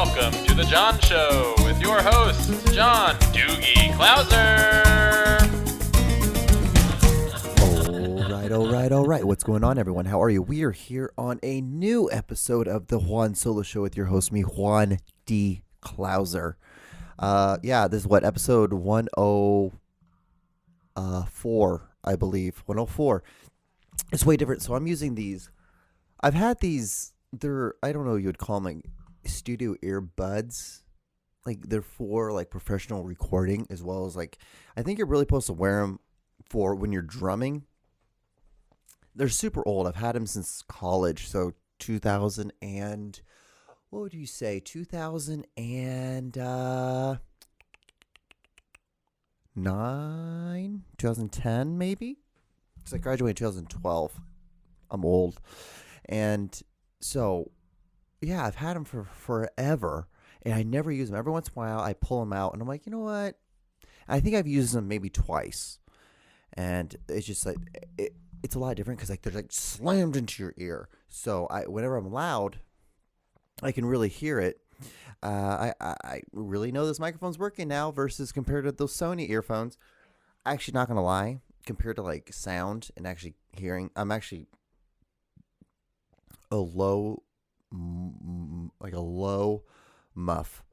welcome to the John Show with your hosts, John Doogie Clouser. All right. What's going on, everyone? How are you? We are here on a new episode of the Juan Solo Show with your host, me, Juan D. Clouser. This is what, episode 104, I believe. 104. It's way different. So I'm using these. I've had these. I don't know, you would call them like studio earbuds. Like they're for like professional recording, as well as like, I think you're really supposed to wear them for when you're drumming. They're super old. I've had them since college. So 2000 and, what would you say? 2009, 2010 maybe? Because I graduated in 2012. I'm old. And so, yeah, I've had them for forever. And I never use them. Every once in a while, I pull them out. And I'm like, you know what? I think I've used them maybe twice. And it's just like, it's a lot different because like they're like slammed into your ear. So whenever I'm loud, I can really hear it. I really know this microphone's working now versus compared to those Sony earphones. Actually, not gonna lie, compared to like sound and actually hearing, I'm actually a low muff.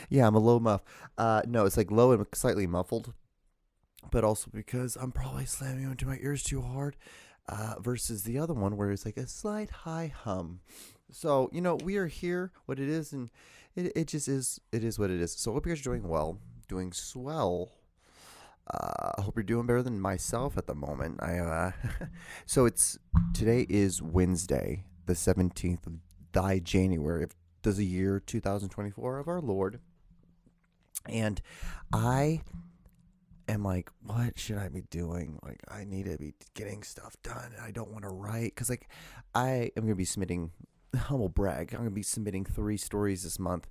Yeah, I'm a low muff. No, it's like low and slightly muffled. But also because I'm probably slamming into my ears too hard versus the other one where it's like a slight high hum. So, we are here, what it is, and it just is, it is what it is. So I hope you guys are doing well, doing swell. I hope you're doing better than myself at the moment. So today is Wednesday, the 17th of January of the year 2024 of our Lord. And I am like, what should I be doing? Like, I need to be getting stuff done, and I don't want to write because, like, I am going to be submitting, humble brag, I'm going to be submitting 3 stories this month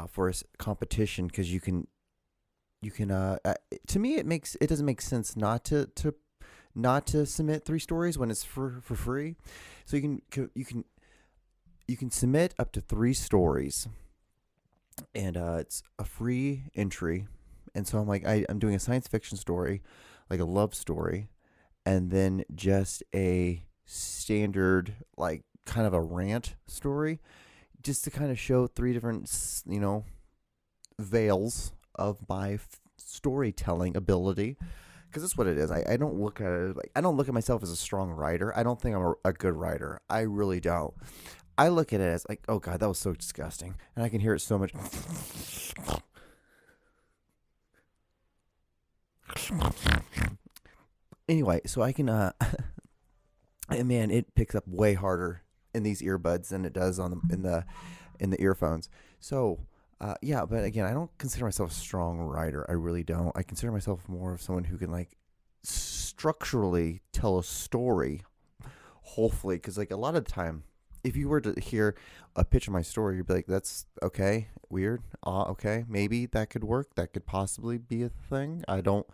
for a competition because you can. To me, it doesn't make sense not to submit 3 stories when it's for free. So you can submit up to 3 stories, and it's a free entry. And so I'm like, I'm doing a science fiction story, like a love story, and then just a standard, like kind of a rant story, just to kind of show 3 different, veils of my storytelling ability. Because that's what it is. I don't look at it like, I don't look at myself as a strong writer. I don't think I'm a good writer. I really don't. I look at it as like, oh God, that was so disgusting. And I can hear it so much. Anyway, so I can, man, it picks up way harder in these earbuds than it does in the earphones. So, but again, I don't consider myself a strong writer. I really don't. I consider myself more of someone who can like structurally tell a story, hopefully, because like a lot of the time, if you were to hear a pitch of my story, you'd be like, "That's okay, weird. Okay, maybe that could work. That could possibly be a thing." I don't.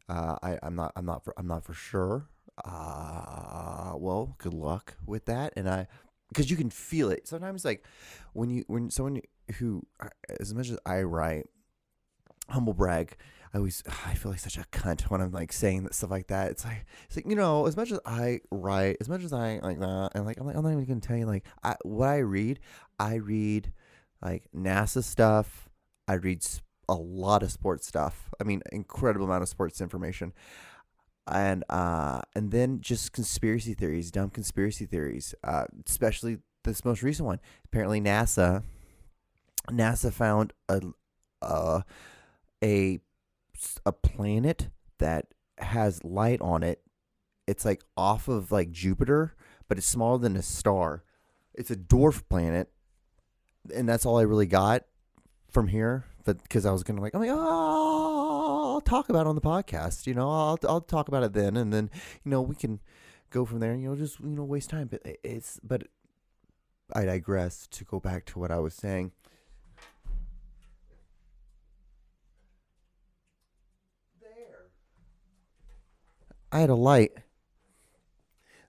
I'm not for sure. Well, good luck with that. And because you can feel it sometimes. Like when someone who, as much as I write, humble brag, I feel like such a cunt when I'm like saying stuff like that. It's like as much as I write, as much as I like that, and like I'm not even gonna tell you like what I read. I read like NASA stuff. I read a lot of sports stuff. I mean, incredible amount of sports information, and then just conspiracy theories, dumb conspiracy theories. Especially this most recent one. Apparently, NASA found a planet that has light on it. It's like off of like Jupiter, but it's smaller than a star. It's a dwarf planet, and that's all I really got from here. But because I was gonna like, I'm like, I'll talk about it on the podcast. I'll talk about it then, and then we can go from there. And just waste time. But I digress to go back to what I was saying. I had a light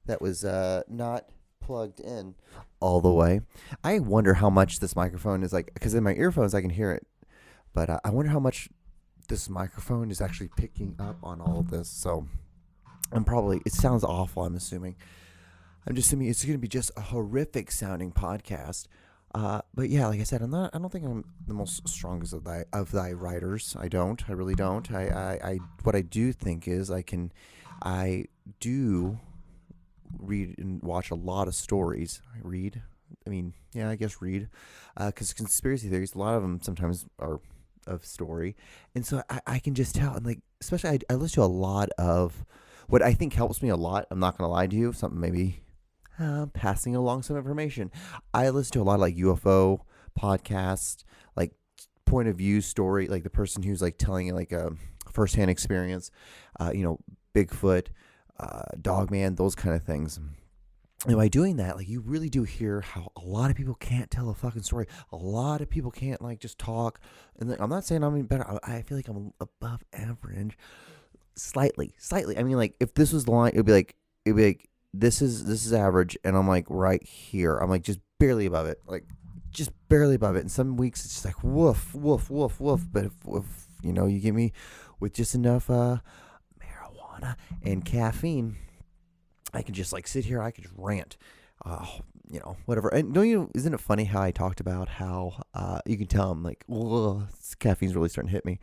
that was not plugged in all the way. I wonder how much this microphone is like, because in my earphones I can hear it, but I wonder how much this microphone is actually picking up on all of this. So it sounds awful, I'm assuming. I'm just assuming it's going to be just a horrific sounding podcast. But yeah, like I said, I don't think I'm the most strongest of thy writers. I really don't. What I do think is I do read and watch a lot of stories. Read. Because conspiracy theories, a lot of them sometimes are of story. And so I can just tell, and like, especially I listen to a lot of what I think helps me a lot. I'm not going to lie to you. Something maybe passing along some information. I listen to a lot of like UFO podcasts, like point of view story, like the person who's like telling like a firsthand experience, Bigfoot, Dogman, those kind of things. And by doing that, like, you really do hear how a lot of people can't tell a fucking story. A lot of people can't like just talk. And I'm not saying I'm any better. I feel like I'm above average, slightly. I mean, like, if this was the line, it'd be like this is average, and I'm like right here. I'm like just barely above it, like just barely above it. And some weeks it's just like woof, woof, woof, woof. But if you get me with just enough marijuana and caffeine, I can just like sit here. I can just rant, whatever. And isn't it funny how I talked about how you can tell I'm like, caffeine's really starting to hit me.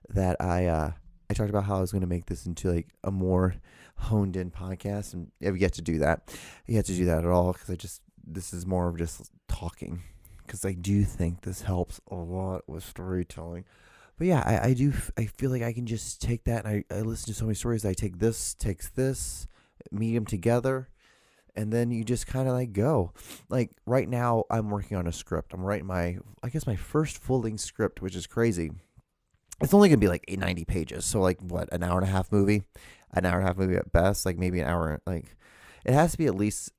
That I talked about how I was going to make this into like a more honed in podcast, and I've yet to do that. Yet to do that at all, because this is more of just talking, because I do think this helps a lot with storytelling. But yeah, I feel like I can just take that, and I listen to so many stories. I take this, meet them together, and then you just kind of like go. Like right now I'm working on a script. I'm writing my first full-length script, which is crazy. It's only gonna be like 90 pages, so like what, an hour and a half movie at best, like maybe an hour. Like it has to be at least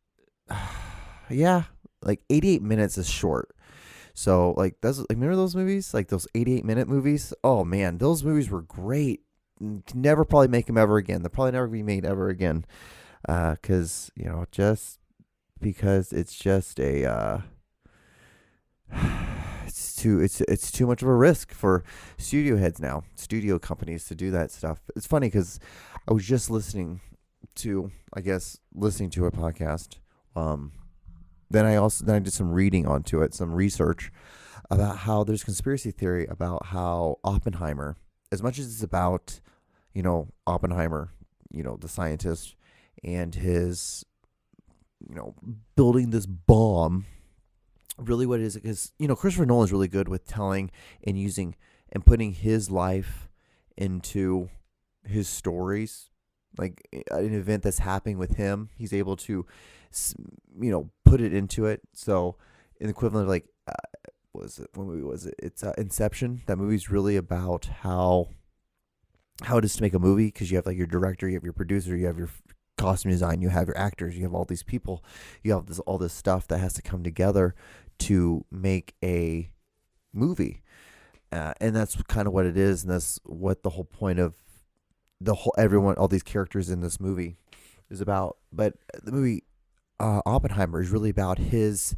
like 88 minutes is short. So like remember those movies, like those 88-minute movies? Oh man, those movies were great. Can never probably make them ever again. They'll probably never be made ever again. Because it's just a it's too much of a risk for studio heads now, studio companies, to do that stuff. It's funny because I was just listening to a podcast. Then I did some reading onto it, some research about how there's conspiracy theory about how Oppenheimer, as much as it's about, Oppenheimer, the scientist, and his, building this bomb, really what it is, because, Christopher Nolan is really good with telling and using and putting his life into his stories. Like an event that's happening with him, he's able to, put it into it. So in the equivalent of like, what movie was it? It's Inception. That movie's really about how it is to make a movie, because you have like your director, you have your producer, you have your costume design, you have your actors, you have all these people, you have all this stuff that has to come together to make a movie, and that's kind of what it is, and that's what the whole point of all these characters in this movie is about. But the movie Oppenheimer is really about his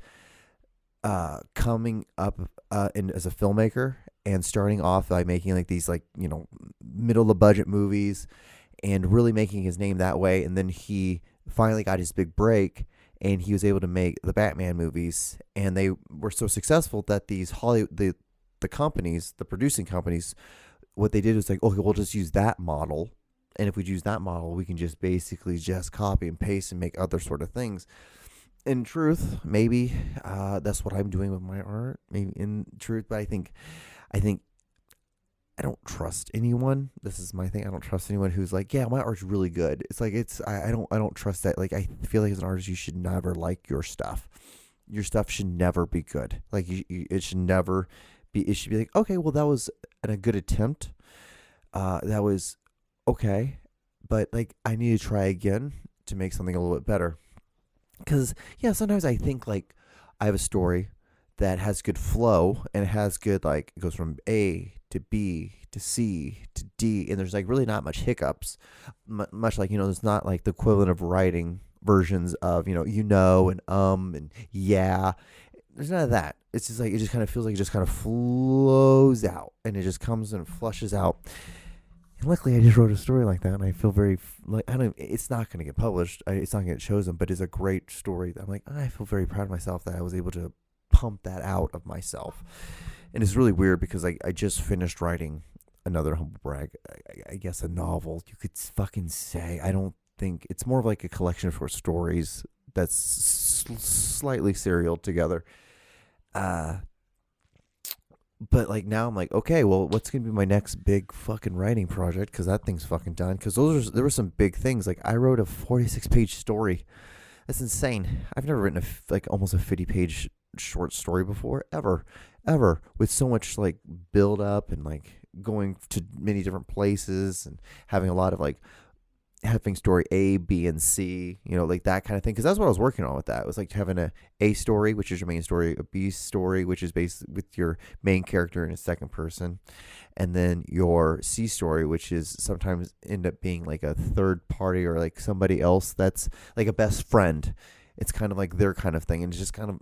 coming up as a filmmaker, and starting off by making like these middle of the budget movies, and really making his name that way. And then he finally got his big break, and he was able to make the Batman movies, and they were so successful that these the companies, the producing companies, what they did was like, okay, we'll just use that model, and if we use that model, we can just basically just copy and paste and make other sort of things. In truth, maybe that's what I'm doing with my art. Maybe in truth, but I think I don't trust anyone. This is my thing. I don't trust anyone who's like, yeah, my art's really good. It's like, I don't trust that. Like, I feel like as an artist, you should never like your stuff. Your stuff should never be good. Like, it should never be. It should be like, okay, well, that was a good attempt. That was okay, but like, I need to try again to make something a little bit better. Because yeah, sometimes I think like I have a story that has good flow, and it has good, like, it goes from A to B to C to D, and there's like really not much hiccups, much like, there's not like the equivalent of writing versions of, and yeah. There's none of that. It's just like, it just kind of feels like it just kind of flows out, and it just comes and flushes out. And luckily, I just wrote a story like that, and I feel very, like, it's not going to get published. It's not going to get chosen, but it's a great story. I'm like, I feel very proud of myself that I was able to pump that out of myself. And it's really weird because I just finished writing another humble brag, I guess a novel, you could fucking say. I don't think it's more of like a collection of short stories that's slightly serialed together. But like now I'm like, okay, well, what's gonna be my next big fucking writing project? Because that thing's fucking done. Because there were some big things. Like I wrote a 46-page story. That's insane. I've never written almost a 50-page short story before, ever, with so much like build up and like going to many different places and having a lot of like having story A, B, and C, like that kind of thing. Because that's what I was working on with that. It was like having a story, which is your main story, a B story, which is based with your main character in a second person, and then your C story, which is sometimes end up being like a third party or like somebody else that's like a best friend. It's kind of like their kind of thing, and it's just kind of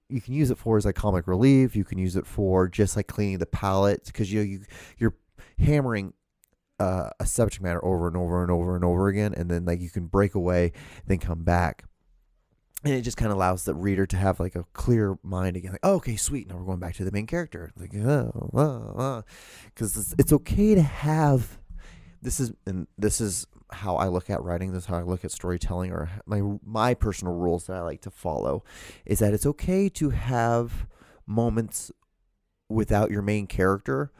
you can use it for is like comic relief. You can use it for just like cleaning the palette, because you're hammering a subject matter over and over and over and over again, and then like you can break away, then come back, and it just kind of allows the reader to have like a clear mind again. Like, oh, okay, sweet, now we're going back to the main character. Like, because it's okay to have. This is how I look at writing. This is how I look at storytelling, or my personal rules that I like to follow, is that it's okay to have moments without your main character,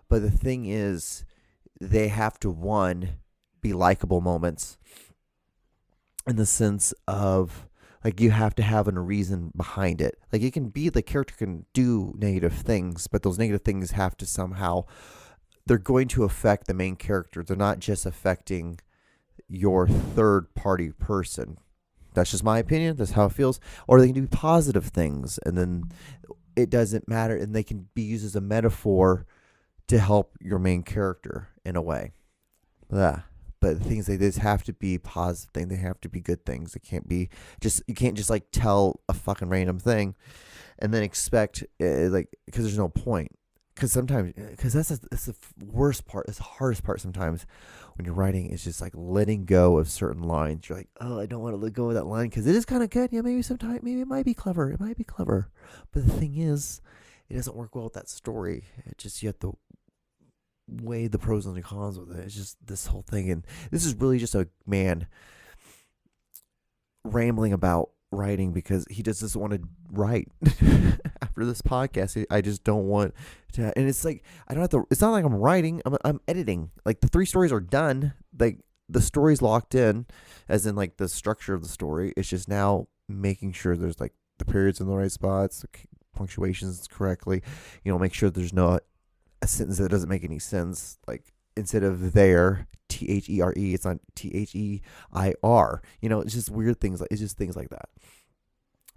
but the thing is, they have to, one, be likable moments, in the sense of like you have to have a reason behind it. Like it can be the character can do negative things, but those negative things have to somehow, they're going to affect the main character. They're not just affecting your third party person. That's just my opinion. That's how it feels. Or they can do positive things, and then it doesn't matter, and they can be used as a metaphor to help your main character in a way. But the things, they just have to be positive things. They have to be good things. It can't be just, you can't just like tell a fucking random thing and then expect like, because there's no point. Because sometimes, because that's the worst part. It's the hardest part sometimes when you're writing, is just like letting go of certain lines. You're like, oh, I don't want to let go of that line because it is kind of good. Yeah, maybe it might be clever. It might be clever. But the thing is, it doesn't work well with that story. It just, you have to weigh the pros and the cons with it. It's just this whole thing. And this is really just a man rambling about writing because he just doesn't want to write. After this podcast, I just don't want to. And it's like, I don't have to, it's not like I'm writing, I'm editing. Like the 3 stories are done. Like the story's locked in, as in like the structure of the story. It's just now making sure there's like the periods in the right spots, the punctuations correctly, make sure there's not a sentence that doesn't make any sense. Like instead of there, THERE, it's on THEIR. It's just weird things. It's just things like that.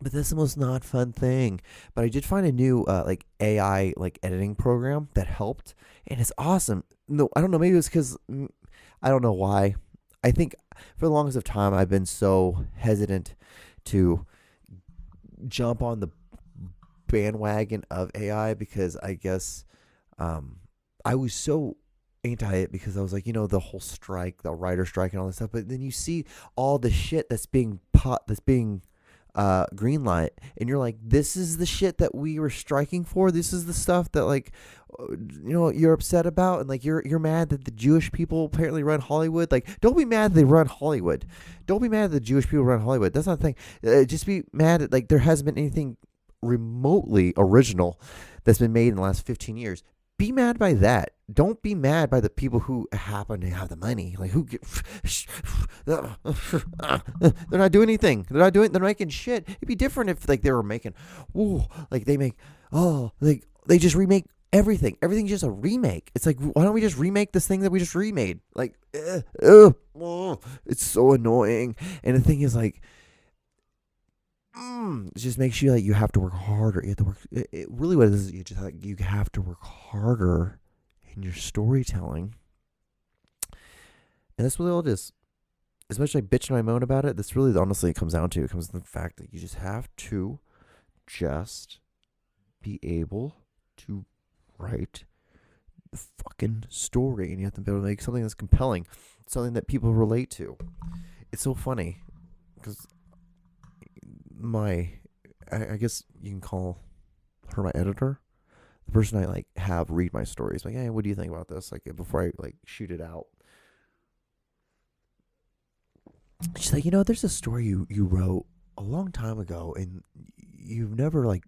But that's the most not fun thing. But I did find a new like AI like editing program that helped, and it's awesome. No, I don't know. Maybe it's because I don't know why. I think for the longest of time I've been so hesitant to jump on the bandwagon of AI because I guess I was so anti it because I was like, the whole strike, the writer strike, and all this stuff. But then you see all the shit that's being green light, and you're like, this is the shit that we were striking for. This is the stuff that like you're upset about, and like you're mad that the Jewish people apparently run Hollywood. Like, don't be mad they run Hollywood. Don't be mad that the Jewish people run Hollywood. That's not the thing. Just be mad that like there hasn't been anything remotely original that's been made in the last 15 years. Be mad by that. Don't be mad by the people who happen to have the money. Like they're not doing anything. They're making shit. It'd be different if like they were making, they just remake everything. Everything's just a remake. It's like, why don't we just remake this thing that we just remade? Like, it's so annoying. And the thing is like, it just makes you like you have to work harder. You have to work. It really what it is. You just like you have to work harder in your storytelling, and that's what all it is. as much as I bitch and I moan about it, this really honestly it comes down to the fact that you just have to just be able to write the fucking story, and you have to be able to make something that's compelling, something that people relate to. It's so funny because I guess you can call her my editor, the person I like have read my stories. Like, hey, what do you think about this? Like before I like shoot it out. She's like, there's a story you wrote a long time ago, and you never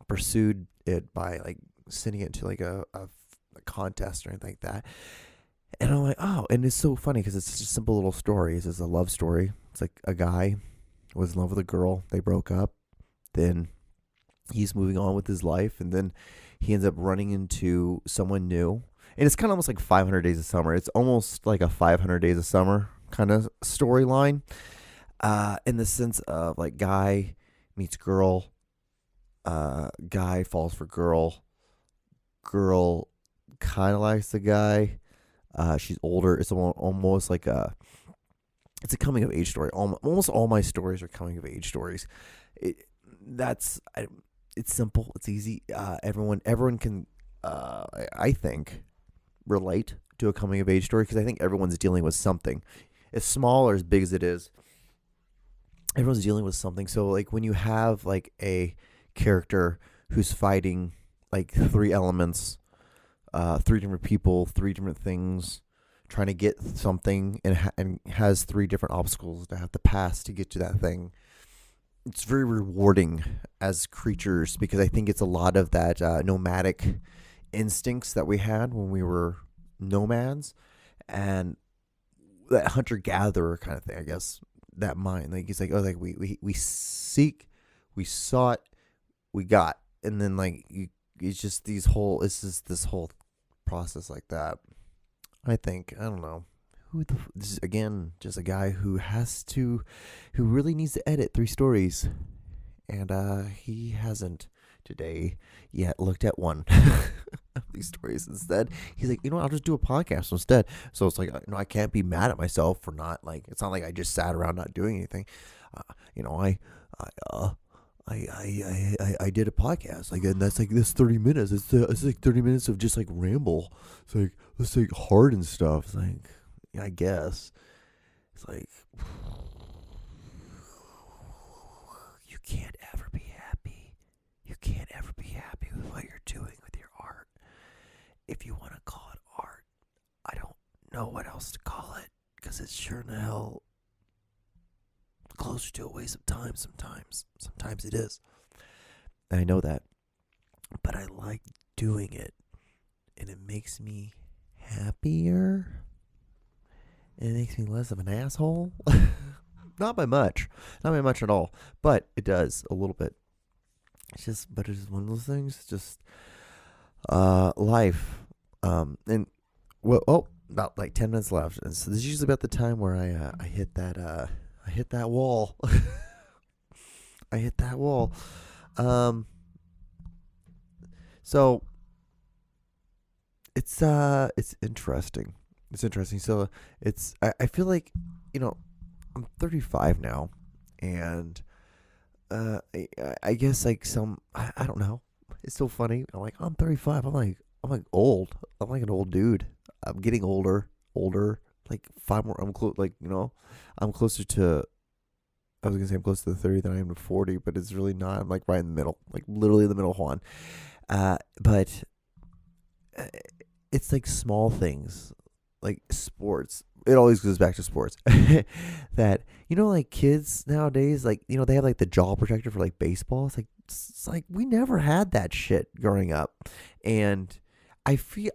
pursued it by like sending it to like a contest or anything like that. And I'm like, oh, and it's so funny because it's just a simple little story. It's just a love story. It's like a guy was in love with a girl. They broke up. Then he's moving on with his life, and then he ends up running into someone new. And it's kind of almost like 500 Days of Summer. It's almost like a 500 Days of Summer kind of storyline, in the sense of like guy meets girl, guy falls for girl, girl kind of likes the guy. She's older. It's almost like it's a coming of age story. Almost all my stories are coming of age stories. It's simple. It's easy. Everyone can, I think, relate to a coming of age story because I think everyone's dealing with something, as small or as big as it is. Everyone's dealing with something. So like when you have like a character who's fighting like three elements, three different people, three different things, trying to get something, and has three different obstacles to have to pass to get to that thing. It's very rewarding as creatures because I think it's a lot of that nomadic instincts that we had when we were nomads, and that hunter-gatherer kind of thing, I guess, that mind. Like it's like, oh, like we seek, we sought, we got, and then like it's just this whole process like that. I think, I don't know. This is, again, just a guy who really needs to edit 3 stories. And he hasn't today yet looked at one of these stories. Instead, he's like, I'll just do a podcast instead. So it's like, I can't be mad at myself for not, like, it's not like I just sat around not doing anything. I did a podcast, like, and that's like this 30 minutes. It's like 30 minutes of just like ramble. It's like, let's like hard and stuff. It's like, I guess it's like you can't ever be happy. You can't ever be happy with what you're doing with your art. If you want to call it art, I don't know what else to call it because it's sure in the hell closer to a waste of time sometimes. Sometimes it is. And I know that. But I like doing it. And it makes me happier. And it makes me less of an asshole. Not by much. Not by much at all. But it does a little bit. It's just one of those things. It's just life. And about like 10 minutes left. And so this is usually about the time where I hit that wall. I hit that wall. So it's interesting. It's interesting. So I feel like, I'm 35 now, and I guess like I don't know. It's so funny. I'm like, I'm 35. I'm like old. I'm like an old dude. I'm getting older. Like 5 more. I'm I'm closer to. I was gonna say I'm closer to 30 than I am to 40, but it's really not. I'm like right in the middle, like literally in the middle, Juan. But it's like small things, like sports. It always goes back to sports. That like kids nowadays, like they have like the jaw protector for like baseball. It's like we never had that shit growing up, and I feel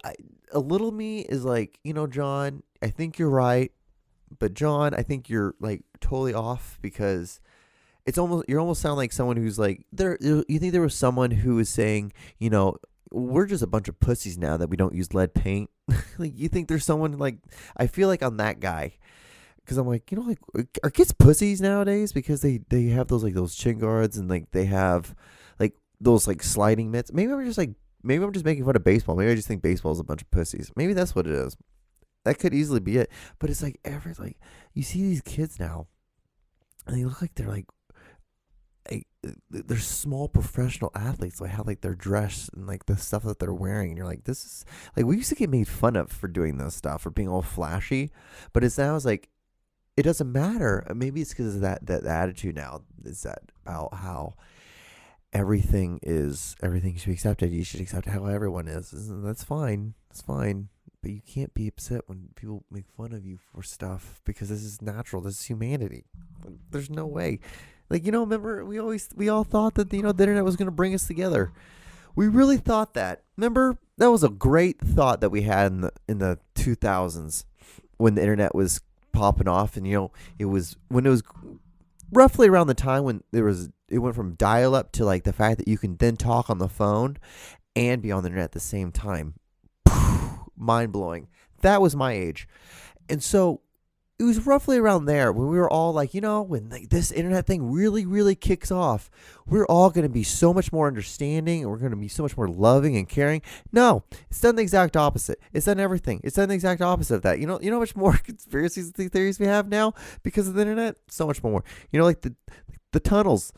a little me is like, John, I think you're right. But John, I think you're like totally off because you almost sound like someone who's like you think there was someone who was saying, we're just a bunch of pussies now that we don't use lead paint. Like you think there's someone like, I feel like I'm that guy. Cause I'm like, like are kids pussies nowadays because they have those like those chin guards and like they have like those like sliding mitts. Maybe I'm just making fun of baseball. Maybe I just think baseball is a bunch of pussies. Maybe that's what it is. That could easily be it. But it's like you see these kids now, and they look like they're small professional athletes. Like how like they're dressed and like the stuff that they're wearing, and you're like, this is like we used to get made fun of for doing this stuff, for being all flashy, but it's now it's like it doesn't matter. Maybe it's because of that attitude now is that about how everything should be accepted. You should accept how everyone is. And that's fine. It's fine. But you can't be upset when people make fun of you for stuff because this is natural. This is humanity. There's no way. Like, remember we all thought that the internet was going to bring us together. We really thought that. Remember, that was a great thought that we had in the 2000s when the internet was popping off, and it was roughly around the time when it went from dial-up to like the fact that you can then talk on the phone and be on the internet at the same time. Mind-blowing. That was my age. And so it was roughly around there when we were all like, when like this internet thing really, really kicks off, we're all going to be so much more understanding, and we're going to be so much more loving and caring. No, it's done the exact opposite. It's done everything. It's done the exact opposite of that. You know how much more conspiracy theories we have now because of the internet? So much more. Like the tunnels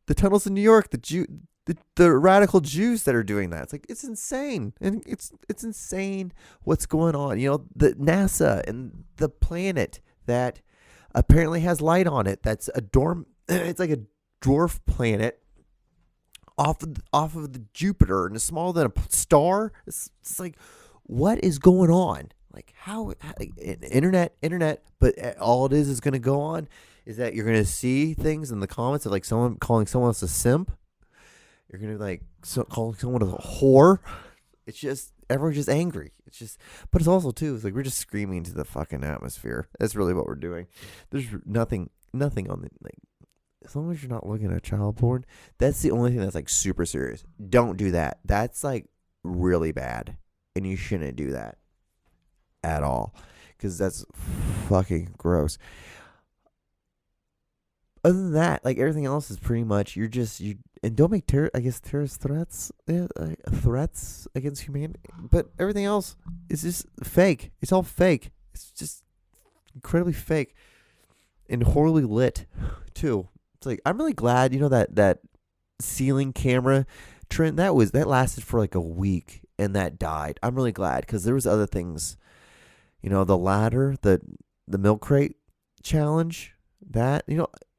in New York, the radical Jews that are doing that. It's like, it's insane. And it's insane what's going on. The NASA and the planet that apparently has light on it. That's it's like a dwarf planet off of the Jupiter, and it's smaller than a star. It's like, what is going on? Like how internet, but all it is going to go on is that you're going to see things in the comments of like someone calling someone else a simp. You're going to like calling someone a whore. It's just, everyone's just angry. It's just, but it's also too, it's like we're just screaming to the fucking atmosphere. That's really what we're doing. There's nothing on the, like, as long as you're not looking at child porn, that's the only thing that's like super serious. Don't do that. That's like really bad. And you shouldn't do that at all. Because that's fucking gross. Other than that, like everything else is pretty much and don't make terrorist threats against humanity. But everything else is just fake. It's all fake. It's just incredibly fake and horribly lit too. It's like, I'm really glad that ceiling camera trend that lasted for like a week and that died. I'm really glad because there was other things. The ladder, the milk crate challenge. That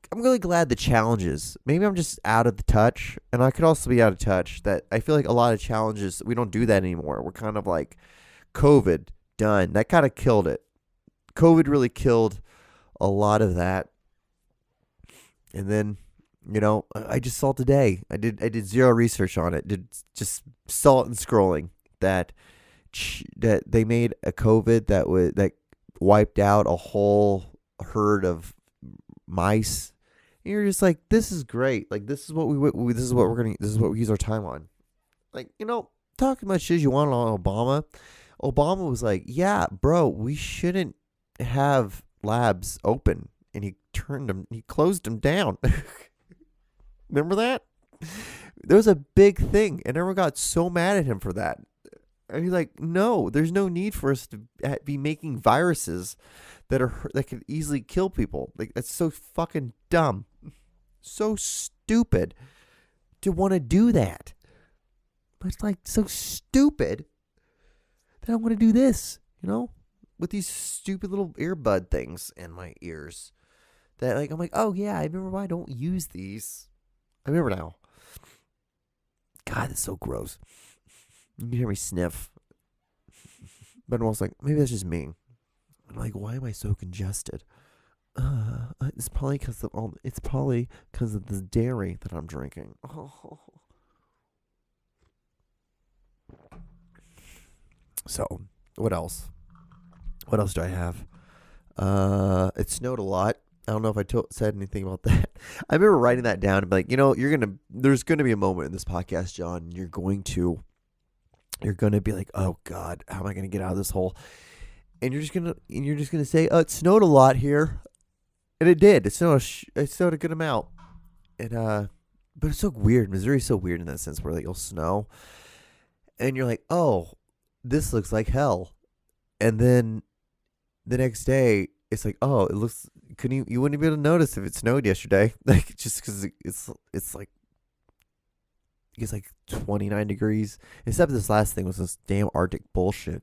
I'm really glad the challenges. Maybe I'm just out of the touch, and I could also be out of touch. That I feel like a lot of challenges, we don't do that anymore. We're kind of like COVID, done. That kind of killed it. COVID really killed a lot of that. And then, I just saw today. I did zero research on it. Just saw it and scrolling that they made a COVID that wiped out a whole herd of mice. And you're just like, this is great. Like, this is what this is what we use our time on. Like, talk as much as you want on Obama. Obama was like, yeah, bro, we shouldn't have labs open, and he closed them down. Remember that? There was a big thing, and everyone got so mad at him for that. And he's like, no, there's no need for us to be making viruses that could easily kill people. Like, that's so fucking dumb. So stupid to want to do that. But it's like so stupid that I want to do this, with these stupid little earbud things in my ears. That like, I'm like, oh yeah, I remember why I don't use these. I remember now. God, that's so gross. You can hear me sniff. But I'm also like, maybe that's just me. I'm like, why am I so congested? It's probably because of the dairy that I'm drinking. Oh. So, what else? What else do I have? It snowed a lot. I don't know if I said anything about that. I remember writing that down and be like, there's going to be a moment in this podcast, John, you're going to be like, oh God, how am I going to get out of this hole? And you're just going to say, it snowed a lot here. And it did. It snowed a good amount. And, but it's so weird. Missouri's so weird in that sense where like it'll snow and you're like, oh, this looks like hell. And then the next day, it's like, oh, it looks. You wouldn't be able to notice if it snowed yesterday, like just because it's like 29 degrees. Except this last thing was this damn Arctic bullshit.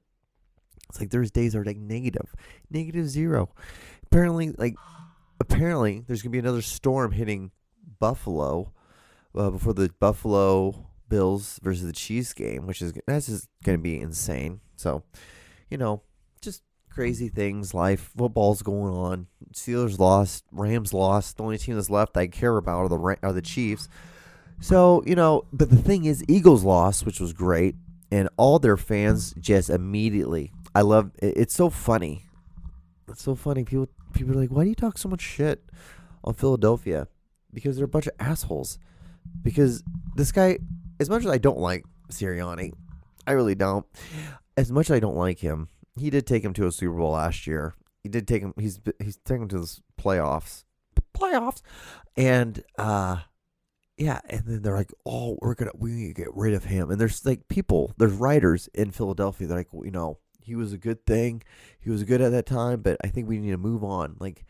It's like there's days that are like -0. Apparently, there's gonna be another storm hitting Buffalo before the Buffalo Bills versus the Chiefs game, that's just gonna be insane. So, just crazy things. Life, football's going on. Steelers lost, Rams lost. The only team that's left I care about are the Chiefs. So, but the thing is, Eagles lost, which was great, and all their fans just immediately. I love it. It's so funny. It's so funny. People are like, why do you talk so much shit on Philadelphia? Because they're a bunch of assholes. Because this guy, as much as I don't like Sirianni, I really don't. As much as I don't like him, he did take him to a Super Bowl last year. He did take him. He's taken him to the playoffs, and yeah. And then they're like, oh, we need to get rid of him. And there's like there's writers in Philadelphia. They're like, he was a good thing. He was good at that time, but I think we need to move on. Like,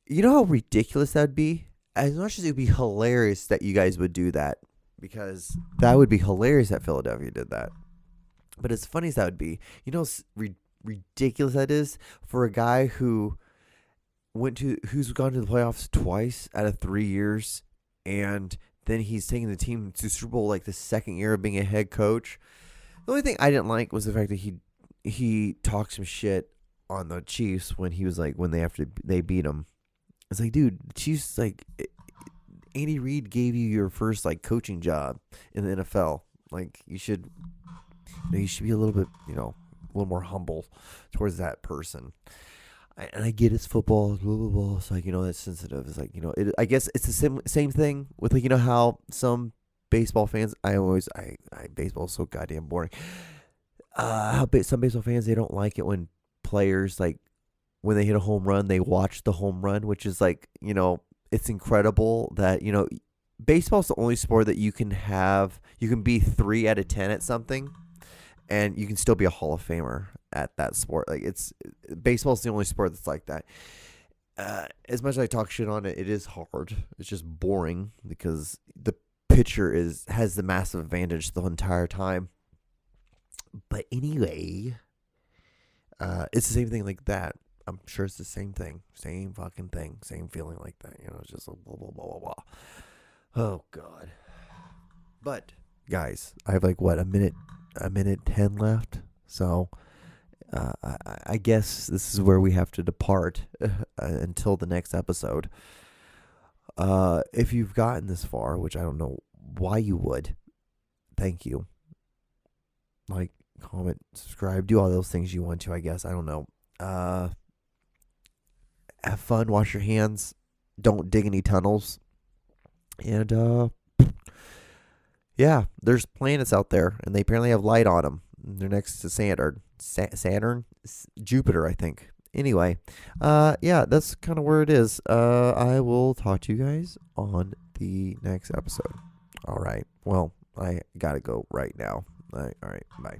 you know how ridiculous that'd be? As much as it would be hilarious that you guys would do that, because that would be hilarious that Philadelphia did that. But as funny as that would be, ridiculous that is for a guy who's gone to the playoffs twice out of 3 years, and then he's taking the team to Super Bowl like the second year of being a head coach. The only thing I didn't like was the fact that he talked some shit on the Chiefs when he was like, when they beat him. It's like, dude, the Chiefs, like, Andy Reid gave you your first like coaching job in the NFL. Like, you should be a little bit, a little more humble towards that person. And I get it's football, blah blah blah. It's like, that's sensitive. It's like, I guess it's the same thing with like, how some baseball fans. Baseball is so goddamn boring. Some baseball fans, they don't like it when players, like, when they hit a home run, they watch the home run, which is like, it's incredible that, baseball's the only sport that you can be 3 out of 10 at something, and you can still be a Hall of Famer at that sport. Like, baseball's the only sport that's like that. As much as I talk shit on it, it is hard. It's just boring because the pitcher has the massive advantage the entire time. But anyway, it's the same thing like that. I'm sure it's the same thing. Same fucking thing. Same feeling like that. It's just like blah, blah, blah, blah, blah. Oh, God. But, guys, I have like, a minute 10 left. So, I guess this is where we have to depart until the next episode. If you've gotten this far, which I don't know why you would, thank you. Like, comment, subscribe, do all those things you want to, I guess. I don't know. Have fun, wash your hands, don't dig any tunnels, and yeah, there's planets out there, and they apparently have light on them. They're next to Saturn, Jupiter, I think. Anyway, yeah, that's kind of where it is. I will talk to you guys on the next episode. All right, well, I gotta go right now. All right, bye.